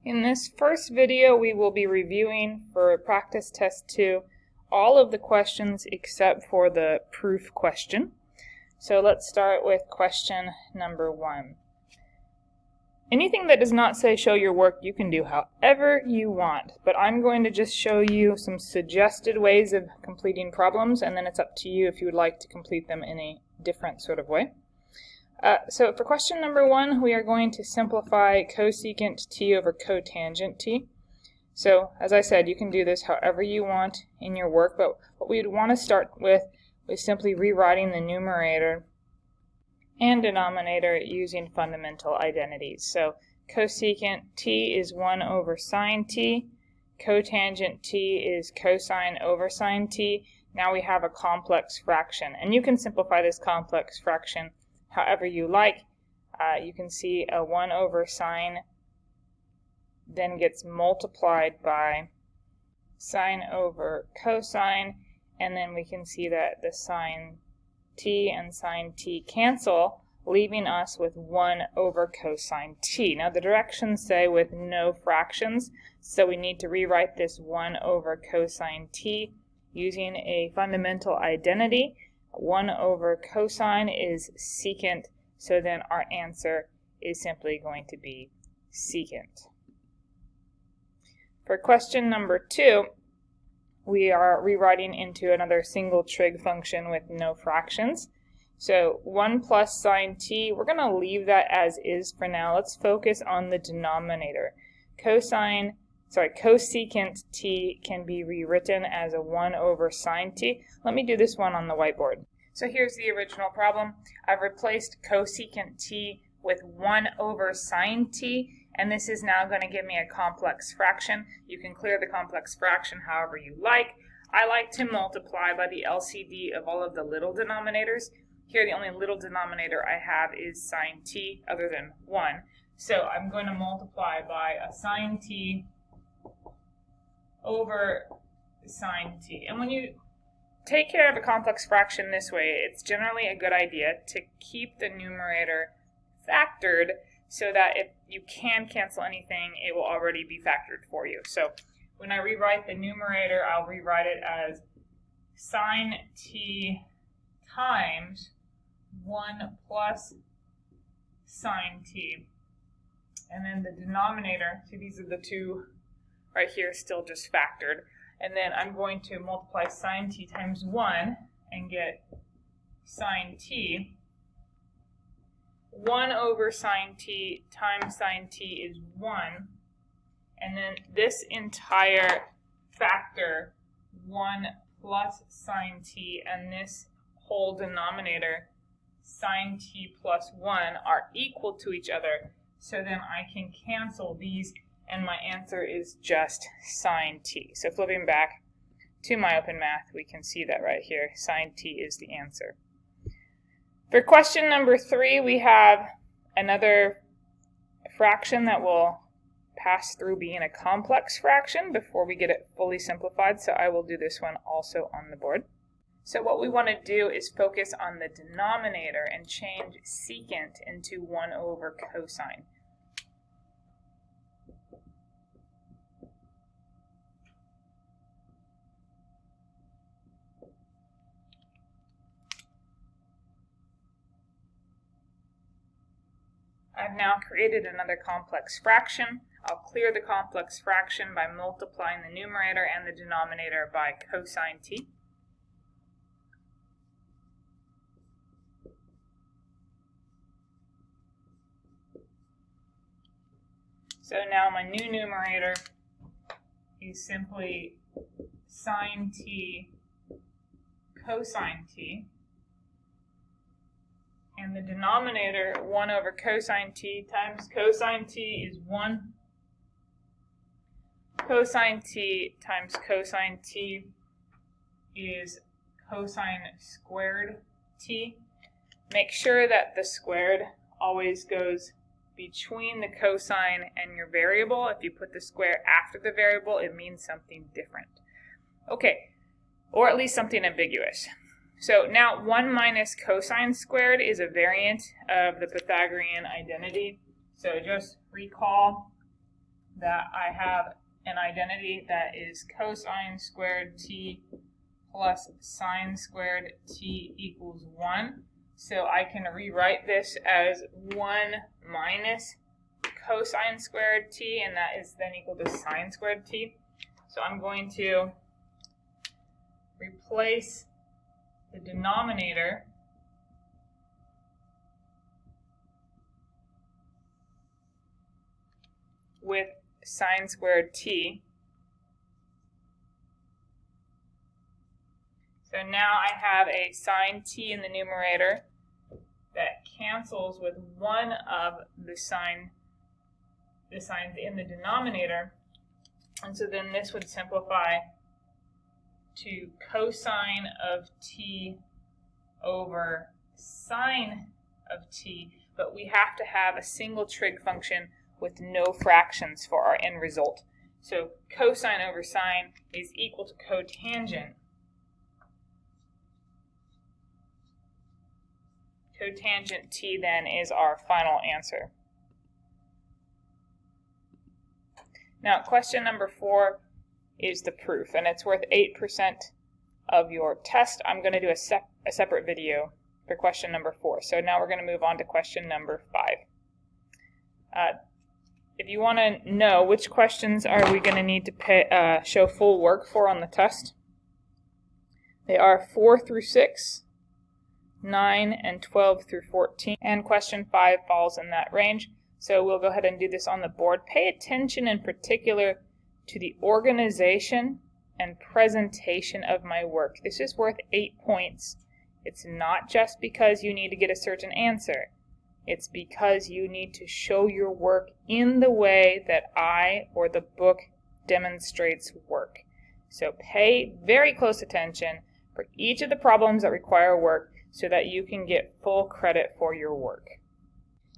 In this first video, we will be reviewing for practice test 2 all of the questions except for the proof question. So let's start with question number 1. Anything that does not say show your work, you can do however you want, but I'm going to just show you some suggested ways of completing problems, and then it's up to you if you would like to complete them in a different sort of way. So for question number 1, we are going to simplify cosecant t over cotangent t. So as I said, you can do this however you want in your work, but what we'd want to start with is simply rewriting the numerator and denominator using fundamental identities. So cosecant t is 1 over sine t, cotangent t is cosine over sine t. Now we have a complex fraction, and you can simplify this complex fraction however you like. You can see a 1 over sine then gets multiplied by sine over cosine, and then we can see that the sine t and sine t cancel, leaving us with 1 over cosine t. Now the directions say with no fractions, so we need to rewrite this 1 over cosine t using a fundamental identity. 1 over cosine is secant, so then our answer is simply going to be secant. For question number 2, we are rewriting into another single trig function with no fractions. So 1 plus sine t, we're going to leave that as is for now. Let's focus on the denominator. Cosecant t can be rewritten as a 1 over sine t. Let me do this one on the whiteboard. So here's the original problem. I've replaced cosecant t with 1 over sine t, and this is now going to give me a complex fraction. You can clear the complex fraction however you like. I like to multiply by the LCD of all of the little denominators. Here the only little denominator I have is sine t other than 1. So I'm going to multiply by a sine t over sine t. And when you take care of a complex fraction this way, it's generally a good idea to keep the numerator factored so that if you can cancel anything, it will already be factored for you. So when I rewrite the numerator, I'll rewrite it as sine t times 1 plus sine t. And then the denominator, so these are the two right here, still just factored. And then I'm going to multiply sine t times 1 and get sine t. 1 over sine t times sine t is 1. And then this entire factor, 1 plus sine t, and this whole denominator, sine t plus 1, are equal to each other. So then I can cancel these, and my answer is just sine t. So flipping back to my open math, we can see that right here. Sine t is the answer. For question number 3, we have another fraction that will pass through being a complex fraction before we get it fully simplified, so I will do this one also on the board. So what we want to do is focus on the denominator and change secant into 1 over cosine. I've now created another complex fraction. I'll clear the complex fraction by multiplying the numerator and the denominator by cosine t. So now my new numerator is simply sine t cosine t. And the denominator, 1 over cosine t times cosine t is 1. Cosine t times cosine t is cosine squared t. Make sure that the squared always goes between the cosine and your variable. If you put the square after the variable, it means something different. Okay, or at least something ambiguous. So now 1 minus cosine squared is a variant of the Pythagorean identity. So just recall that I have an identity that is cosine squared t plus sine squared t equals 1. So I can rewrite this as 1 minus cosine squared t, and that is then equal to sine squared t. So I'm going to replace the denominator with sine squared t. So now I have a sine t in the numerator that cancels with one of the signs in the denominator. And so then this would simplify to cosine of t over sine of t, but we have to have a single trig function with no fractions for our end result. So cosine over sine is equal to cotangent. Cotangent t then is our final answer. Now, question number 4 is the proof, and it's worth 8% of your test. I'm going to do a separate video for question number 4. So now we're going to move on to question number 5. If you want to know which questions are we going to need to show full work for on the test, they are 4 through 6, 9, and 12 through 14, and question 5 falls in that range. So we'll go ahead and do this on the board. Pay attention in particular to the organization and presentation of my work. This is worth 8 points. It's not just because you need to get a certain answer. It's because you need to show your work in the way that I or the book demonstrates work. So pay very close attention for each of the problems that require work so that you can get full credit for your work.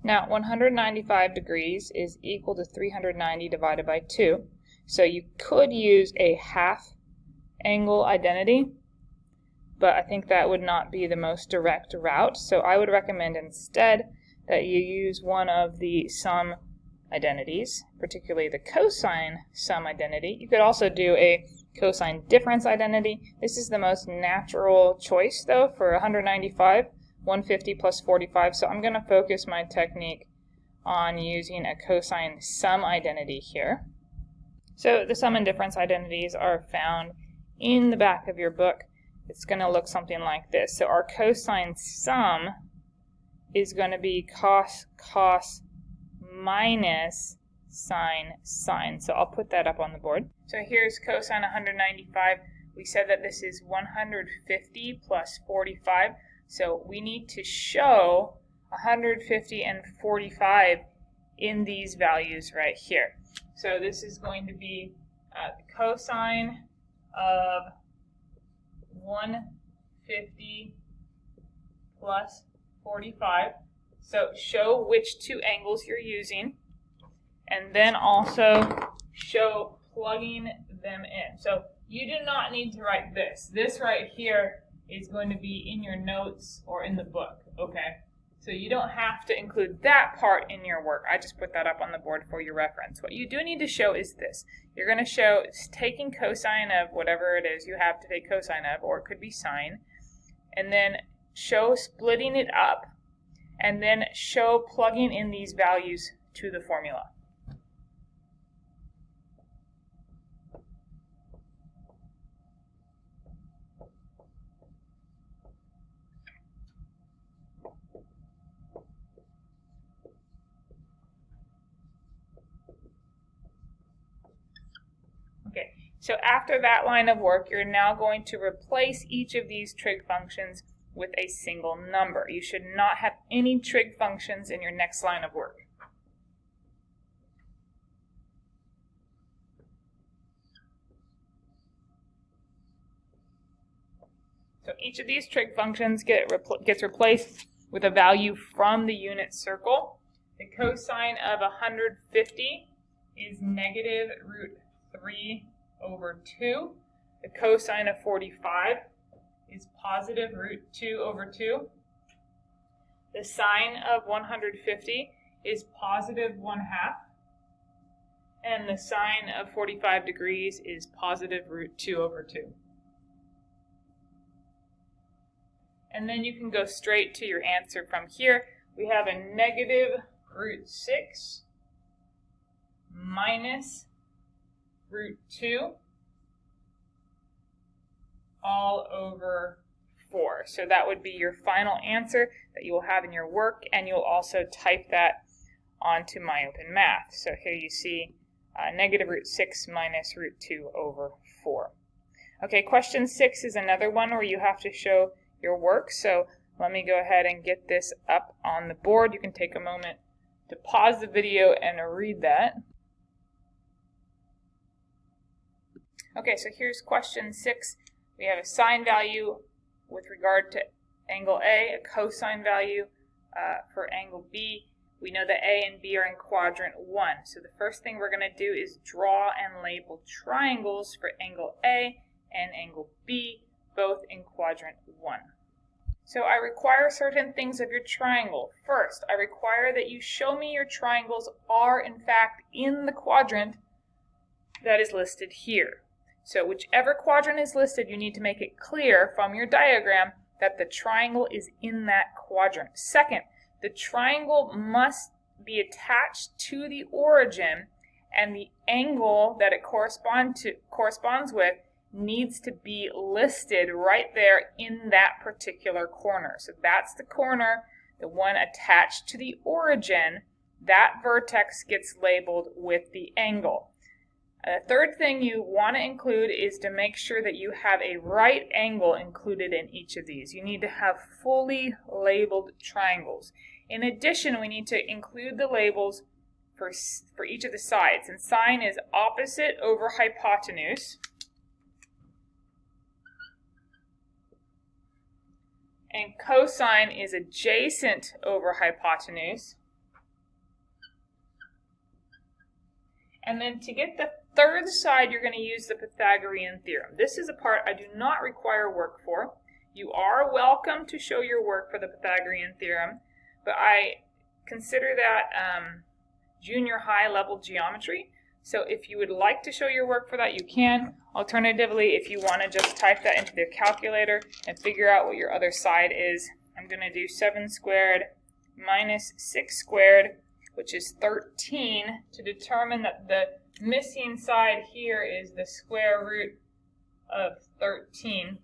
Now, 195 degrees is equal to 390 divided by 2. So you could use a half angle identity, but I think that would not be the most direct route. So I would recommend instead that you use one of the sum identities, particularly the cosine sum identity. You could also do a cosine difference identity. This is the most natural choice, though, for 195. 150 plus 45, so I'm going to focus my technique on using a cosine sum identity here. So the sum and difference identities are found in the back of your book. It's going to look something like this. So our cosine sum is going to be cos minus sine sine. So I'll put that up on the board. So here's cosine 195. We said that this is 150 plus 45. So we need to show 150 and 45 in these values right here. So this is going to be the cosine of 150 plus 45. So show which two angles you're using, and then also show plugging them in. So you do not need to write this. This right here is going to be in your notes or in the book, okay? So you don't have to include that part in your work. I just put that up on the board for your reference. What you do need to show is this. You're going to show taking cosine of whatever it is you have to take cosine of, or it could be sine, and then show splitting it up, and then show plugging in these values to the formula. Okay, so after that line of work, you're now going to replace each of these trig functions with a single number. You should not have any trig functions in your next line of work. So each of these trig functions gets replaced with a value from the unit circle. The cosine of 150 is negative root 3 over 2. The cosine of 45 is positive root 2 over 2. The sine of 150 is positive 1/2. And the sine of 45 degrees is positive root 2 over 2. And then you can go straight to your answer from here. We have a negative root 6 minus root 2 all over 4. So that would be your final answer that you will have in your work, and you'll also type that onto My Open Math. So here you see negative root 6 minus root 2 over 4. Okay, question 6 is another one where you have to show your work. So let me go ahead and get this up on the board. You can take a moment to pause the video and read that. Okay, so here's question 6. We have a sine value with regard to angle A, a cosine value for angle B. We know that A and B are in quadrant 1. So the first thing we're going to do is draw and label triangles for angle A and angle B, both in quadrant 1. So I require certain things of your triangle. First, I require that you show me your triangles are in fact in the quadrant that is listed here. So whichever quadrant is listed, you need to make it clear from your diagram that the triangle is in that quadrant. Second, the triangle must be attached to the origin, and the angle that it corresponds with needs to be listed right there in that particular corner. So that's the corner, the one attached to the origin. That vertex gets labeled with the angle. The third thing you want to include is to make sure that you have a right angle included in each of these. You need to have fully labeled triangles. In addition, we need to include the labels for each of the sides. And sine is opposite over hypotenuse. And cosine is adjacent over hypotenuse. And then to get the third side, you're going to use the Pythagorean theorem. This is a part I do not require work for. You are welcome to show your work for the Pythagorean theorem, but I consider that junior high level geometry. So if you would like to show your work for that, you can. Alternatively, if you want to just type that into the calculator and figure out what your other side is, I'm going to do 7 squared minus 6 squared, which is 13, to determine that the missing side here is the square root of 13.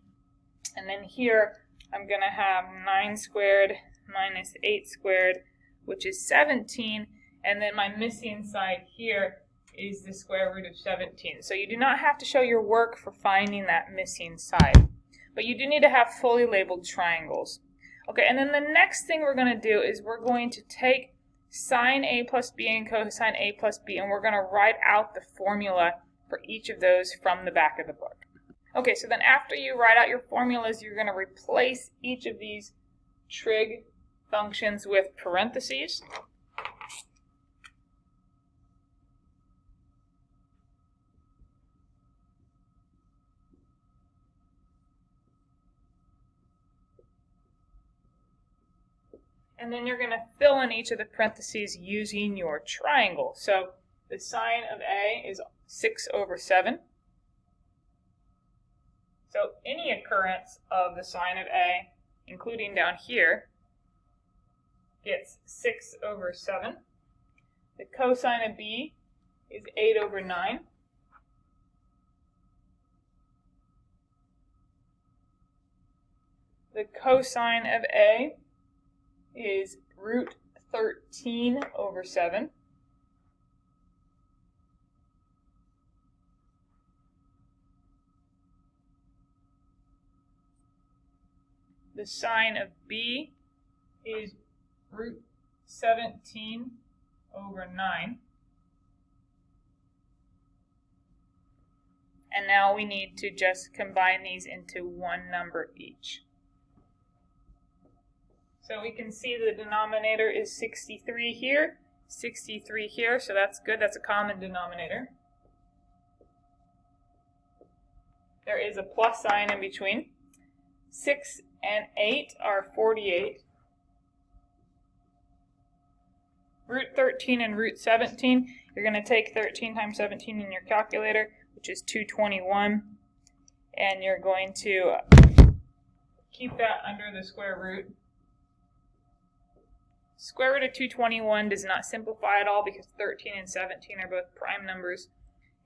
And then here I'm going to have 9 squared minus 8 squared, which is 17. And then my missing side here is the square root of 17. So you do not have to show your work for finding that missing side, but you do need to have fully labeled triangles. Okay, and then the next thing we're going to do is we're going to take sine A plus B and cosine A plus B, and we're going to write out the formula for each of those from the back of the book. Okay, so then after you write out your formulas, you're going to replace each of these trig functions with parentheses. And then you're going to fill in each of the parentheses using your triangle. So the sine of A is 6 over 7. So any occurrence of the sine of A, including down here, gets 6 over 7. The cosine of B is 8 over 9. The cosine of A is root 13 over 7. The sine of B is root 17 over 9. And now we need to just combine these into one number each. So we can see the denominator is 63 here, 63 here, so that's good. That's a common denominator. There is a plus sign in between. 6 and 8 are 48. root 13 and root 17. You're going to take 13 times 17 in your calculator, which is 221, and you're going to keep that under the square root. Square root of 221 does not simplify at all because 13 and 17 are both prime numbers,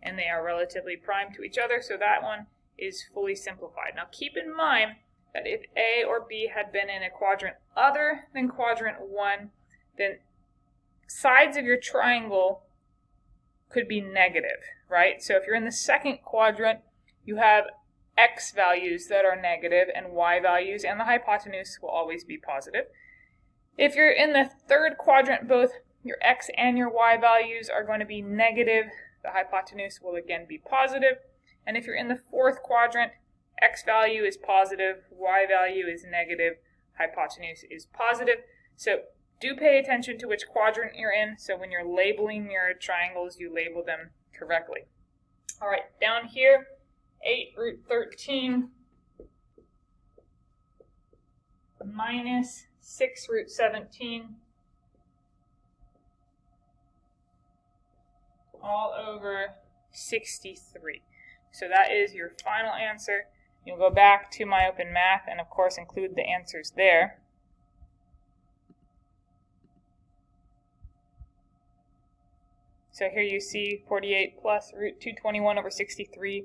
and they are relatively prime to each other, so that one is fully simplified. Now keep in mind that if A or B had been in a quadrant other than quadrant 1, then sides of your triangle could be negative, right? So if you're in the second quadrant, you have x values that are negative and y values, and the hypotenuse will always be positive. If you're in the third quadrant, both your x and your y values are going to be negative. The hypotenuse will again be positive. And if you're in the fourth quadrant, x value is positive, y value is negative, hypotenuse is positive. So do pay attention to which quadrant you're in, so when you're labeling your triangles, you label them correctly. All right, down here, 8 root 13 minus 6 root 17 all over 63. So that is your final answer. You'll go back to My Open Math and, of course, include the answers there. So here you see 48 plus root 221 over 63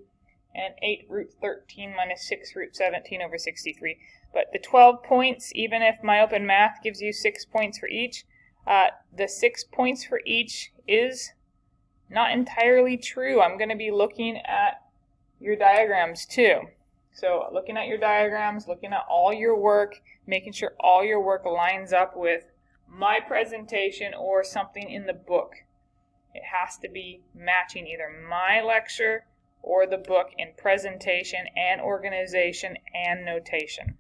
and 8 root 13 minus 6 root 17 over 63. But the 12 points, even if My Open Math gives you 6 points for each, the 6 points for each is not entirely true. I'm going to be looking at your diagrams too. So looking at your diagrams, looking at all your work, making sure all your work lines up with my presentation or something in the book. It has to be matching either my lecture or the book in presentation and organization and notation.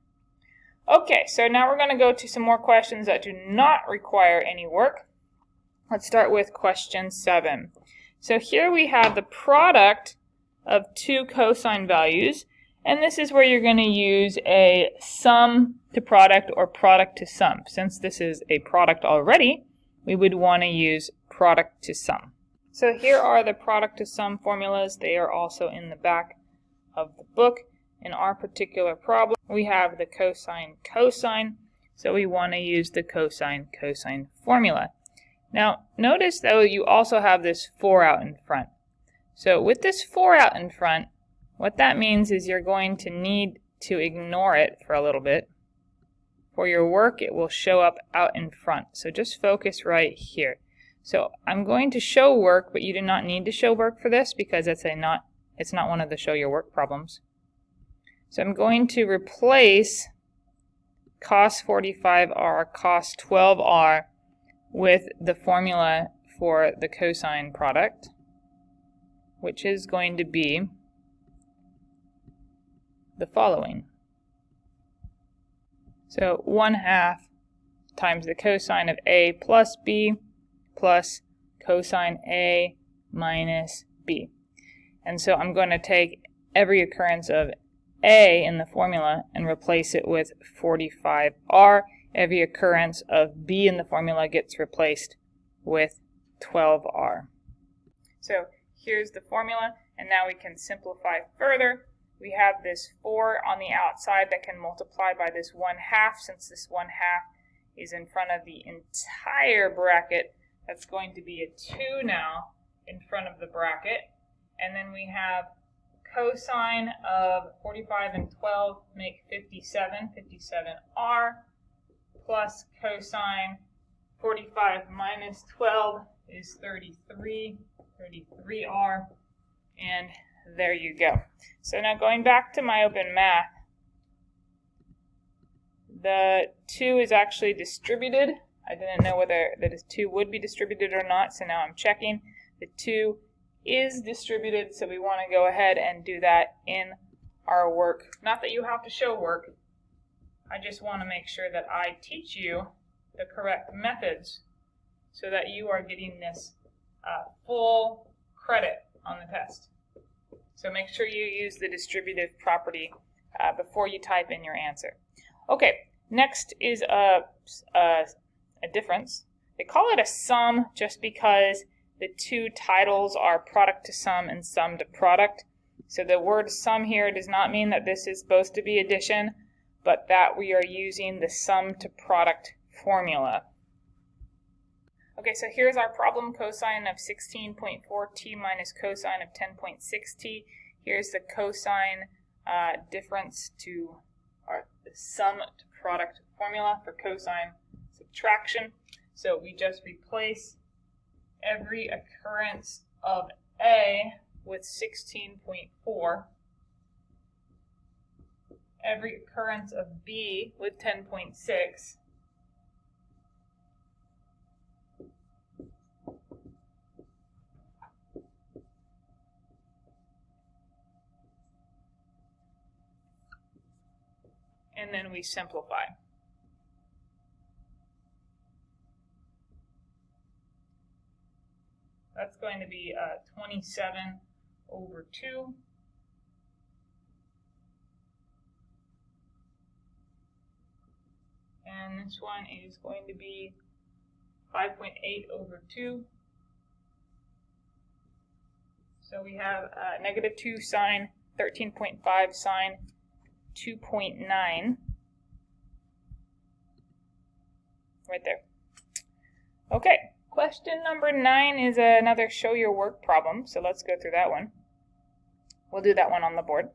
Okay, so now we're going to go to some more questions that do not require any work. Let's start with question 7. So here we have the product of two cosine values, and this is where you're going to use a sum to product or product to sum. Since this is a product already, we would want to use product to sum. So here are the product to sum formulas. They are also in the back of the book. In our particular problem, we have the cosine, so we want to use the cosine formula. Now, notice though you also have this 4 out in front. So with this 4 out in front, what that means is you're going to need to ignore it for a little bit. For your work, it will show up out in front. So just focus right here. So I'm going to show work, but you do not need to show work for this because it's not one of the show your work problems. So I'm going to replace cos 45r, cos 12r with the formula for the cosine product, which is going to be the following. So 1/2 times the cosine of a plus b plus cosine a minus b. And so I'm going to take every occurrence of a in the formula and replace it with 45r. Every occurrence of b in the formula gets replaced with 12r. So here's the formula, and now we can simplify further. We have this 4 on the outside that can multiply by this 1/2. Since this 1/2 is in front of the entire bracket, that's going to be a 2 now in front of the bracket. And then we have cosine of 45 and 12 make 57, 57r, plus cosine 45 minus 12 is 33, 33r, and there you go. So now going back to My Open Math, the 2 is actually distributed. I didn't know whether the 2 would be distributed or not, so now I'm checking. The 2 is distributed, so we want to go ahead and do that in our work. Not that you have to show work. I just want to make sure that I teach you the correct methods so that you are getting this full credit on the test. So make sure you use the distributive property before you type in your answer. Okay, next is a difference. They call it a sum just because the two titles are product to sum and sum to product. So the word sum here does not mean that this is supposed to be addition, but that we are using the sum to product formula. Okay, so here's our problem, cosine of 16.4t minus cosine of 10.6t. Here's the cosine difference to the sum to product formula for cosine subtraction. So we just replace every occurrence of A with 16.4, every occurrence of B with 10.6, and then we simplify. That's going to be 27 over 2. And this one is going to be 5.8 over 2. So we have negative 2 sine 13.5 sine 2.9 right there. Okay. Question number 9 is another show your work problem, so let's go through that one. We'll do that one on the board.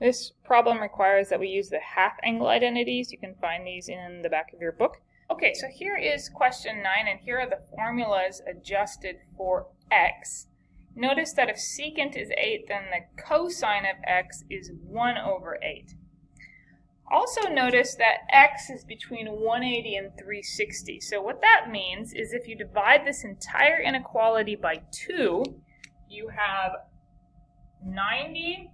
This problem requires that we use the half angle identities. You can find these in the back of your book. Okay, so here is question 9, and here are the formulas adjusted for x. Notice that if secant is 8, then the cosine of x is 1 over 8. Also notice that x is between 180 and 360. So what that means is if you divide this entire inequality by 2, you have 90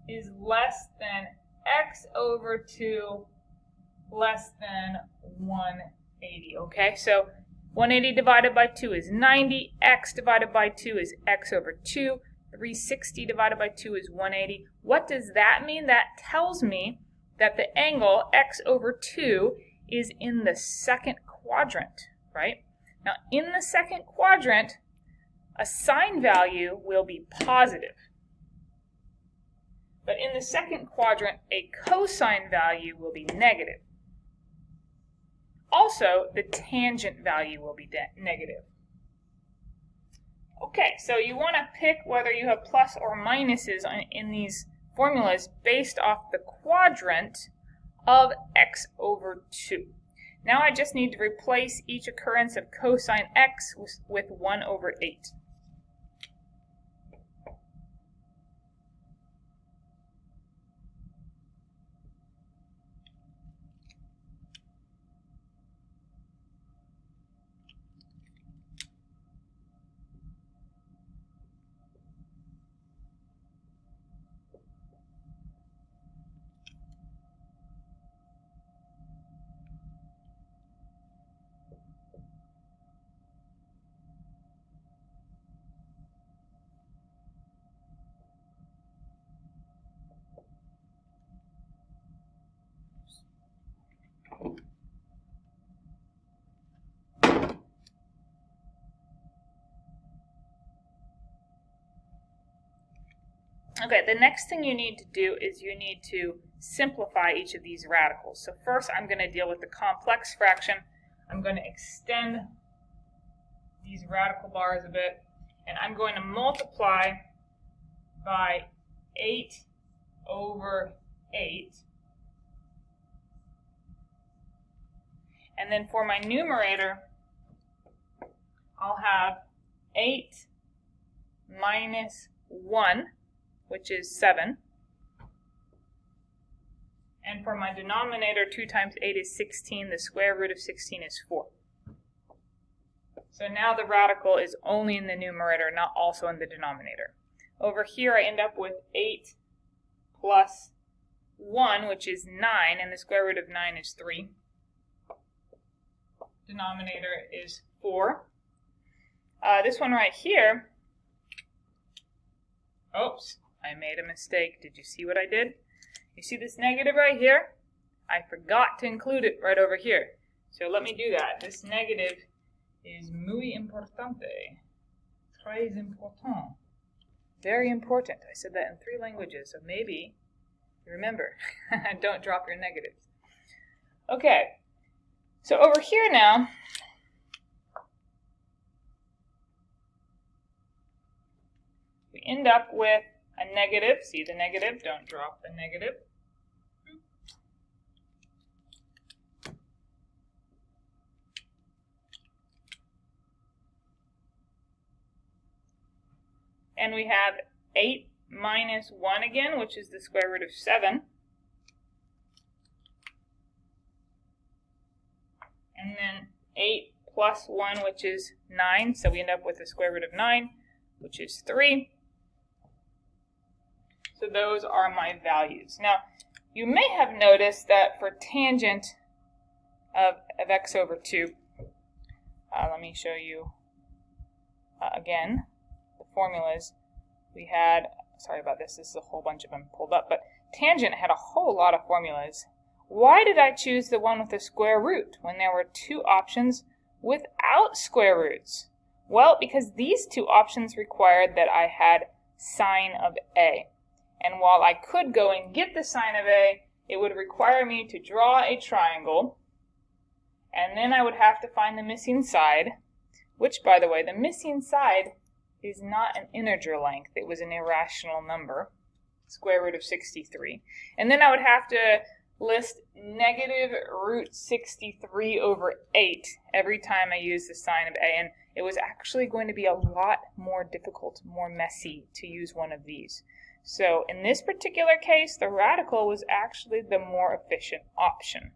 is less than x over 2 less than 180. Okay, so 180 divided by 2 is 90, x divided by 2 is x over 2, 360 divided by 2 is 180. What does that mean? That tells me that the angle x over 2 is in the second quadrant, right? Now, in the second quadrant, a sine value will be positive. But in the second quadrant, a cosine value will be negative. Also, the tangent value will be negative. Okay, so you want to pick whether you have plus or minuses in these formulas based off the quadrant of x over 2. Now I just need to replace each occurrence of cosine x with 1 over 8. Okay, the next thing you need to do is you need to simplify each of these radicals. So first I'm going to deal with the complex fraction. I'm going to extend these radical bars a bit, and I'm going to multiply by 8 over 8. And then for my numerator, I'll have 8 minus 1, which is 7. And for my denominator, 2 times 8 is 16. The square root of 16 is 4. So now the radical is only in the numerator, not also in the denominator. Over here, I end up with 8 plus 1, which is 9, and the square root of 9 is 3. Denominator is 4. This one right here, oops, I made a mistake. Did you see what I did? You see this negative right here? I forgot to include it right over here. So let me do that. This negative is muy importante. Très important. Very important. I said that in 3 languages, so maybe you remember. Don't drop your negatives. Okay, so over here now, we end up with a negative. See the negative? Don't drop the negative. And we have 8 minus 1 again, which is the square root of 7. And then 8 plus 1, which is 9. So we end up with the square root of 9, which is 3. So those are my values. Now, you may have noticed that for tangent of x over 2, let me show you again the formulas we had. Sorry about this. This is a whole bunch of them pulled up. But tangent had a whole lot of formulas. Why did I choose the one with the square root when there were 2 options without square roots? Well, because these 2 options required that I had sine of a. And while I could go and get the sine of a, it would require me to draw a triangle, and then I would have to find the missing side, which, by the way, the missing side is not an integer length. It was an irrational number, square root of 63. And then I would have to list negative root 63 over 8 every time I use the sine of a, and it was actually going to be a lot more difficult, more messy to use one of these. So in this particular case, the radical was actually the more efficient option.